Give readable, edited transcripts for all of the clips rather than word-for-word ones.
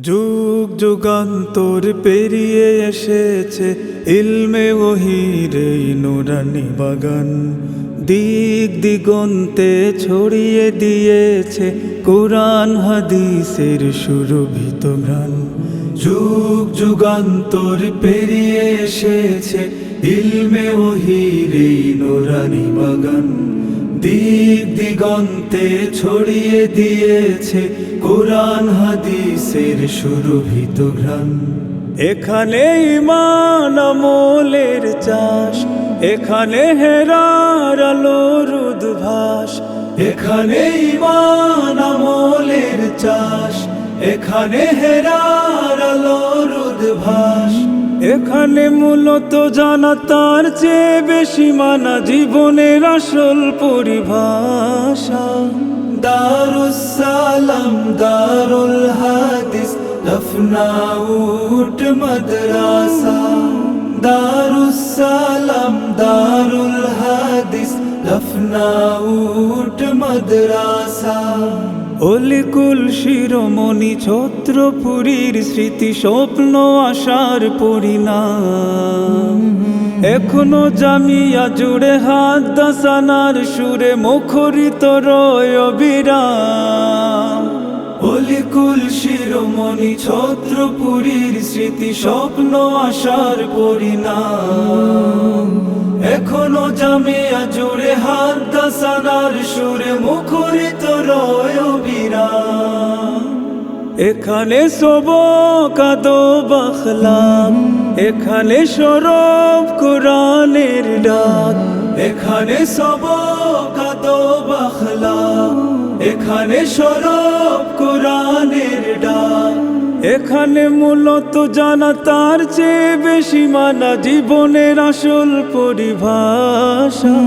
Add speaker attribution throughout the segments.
Speaker 1: যুগ যুগান্তর পেরিয়ে এসেছে ইলমে ওহীর এই নুরানি বাগান। দিক দিগন্তে ছড়িয়ে দিয়েছে কোরআন হাদিসের সুরভিত ঘ্রাণ। যুগ যুগান্তর পেরিয়ে এসেছে ইলমে ওহীর এই নুরানি বাগান। দিক দিগন্তে ছড়িয়ে দিয়েছে কোরআন হাদিসের সুরভিত ঘ্রাণ। এখানে ঈমান আমলের চাষ, এখানে হেরার আলোর উদ্ভাস। এখানে ঈমান আমলের চাষ, এখানে হেরার আলোর উদ্ভাস। এখানে মূলত জানা তার চেয়ে বেশি মানা জীবনের আসল পরিভাষা। দারুস সালাম দারুল হাদিস লখনউ মাদ্রাসা। দারুস সালাম দারুল হাদিস লখনউ মাদ্রাসা। অলিকুল শিরোমণি ছত্রপুরীর স্মৃতি স্বপ্ন আশার পরিণাম। এখনো জামিয়া জুড়ে হাদাসানার সুরে মুখরিত রয় অবিরাম। অলিকুল শিরোমণি ছত্রপুরীর স্মৃতি স্বপ্ন আশার পরিণাম। এখনো জামিয়া জুড়ে হাদাসানার সুরে মুখরিত রয় অবিরাম। এখানে সবক আদব আখলাক, এখানে সরব কোরআনের ডাক। এখানে সবক আদব আখলাক, এখানে সরব কোরআনের ডাক। এখানে মূলত জানা তার চেয়ে বেশি মানা জীবনের আসল পরিভাষা।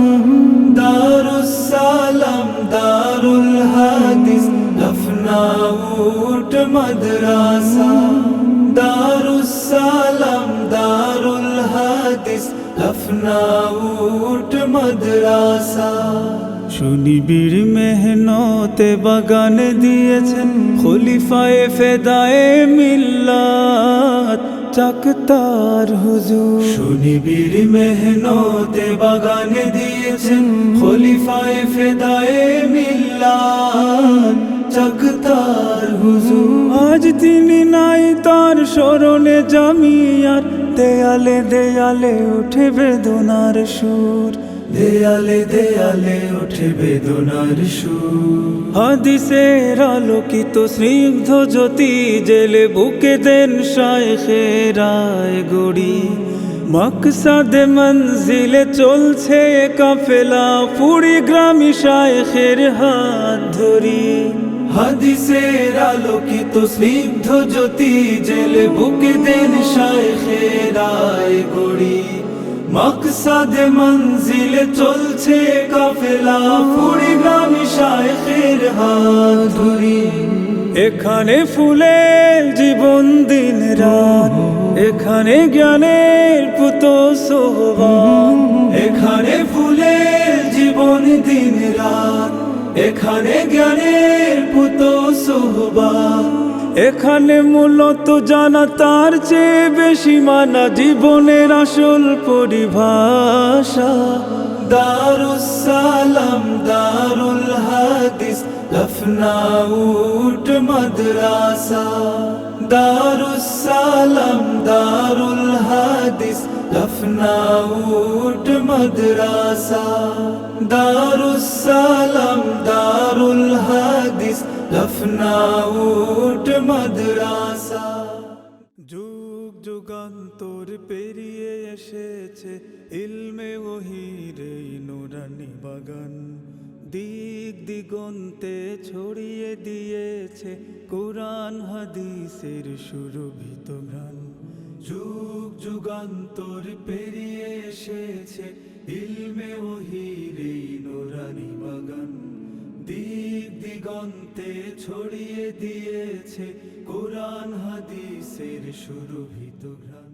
Speaker 1: দারুস সালাম দারুল হাদিস লখনউ মাদ্রাসা। দারুস সালাম দারুল হাদিস লখনউ মাদ্রাসা। সুনিবিড় মেহনতে বাগান দিয়েছেন খলিফায়ে ফেদায়ে মিল্লাত চাকতার হুজুর। সুনিবিড় মেহনতে বাগান দিয়েছেন খলিফায়ে ফেদায়ে মিল্লাত চাকতার হুজুর। আজ তিনি নাই তার স্মরণে জামিয়ার দেয়ালে দেয়ালে ওঠে বেদনার সুর। দেয়ালে দেয়ালে ওঠে বেদনার সুর। হাদিসের আলোকিত স্নিগ্ধ জ্যোতি জেলে বুকে দেন শায়েখেরায় গড়ি। মকসদে মঞ্জিলে চলছে কাফেলা পুরি গ্রামী শায়েখের হাত ধরি। হাদিসের আলোকিত স্নিগ্ধ জ্যোতি জেলে বুকে দেন শায়েখেরায় গড়ি। মকসদে মঞ্জিলে চলছে কাফেলা পুরি গ্রামী শায়েখের হাত ধরি। এখানে ফুলের জীবন দিন রাত, এখানে জ্ঞানের পুত সোহবান। এখানে ফুলের জীবন দিন রাত, এখানে জ্ঞানের পুত সোহবান। এখানে মূলত জানা তার চেয়ে বেশি মানা জীবনের আসল পরিভাষা। দারুস সালাম দারুল হাদিস লখনউ মাদ্রাসা। দারুস সালাম দারুল হাদিস লখনউ মাদ্রাসা। দারুস সালাম দারুল হাদিস লখনউ মাদ্রাসা। যুগ যুগান্তর পেরিয়ে এসেছে ইলমে ওহীর এই নুরানি বাগান। দিক দিগন্তে ছড়িয়ে দিয়েছে কোরআন হাদিসের সুরভিত ঘ্রাণ। যুগ যুগান্তর পেরিয়ে এসেছে ইলমে ওহীর এই নুরানি বাগান। দিক দিগন্তে ছড়িয়ে দিয়েছে কোরআন হাদিসের সুরভিত ঘ্রাণ।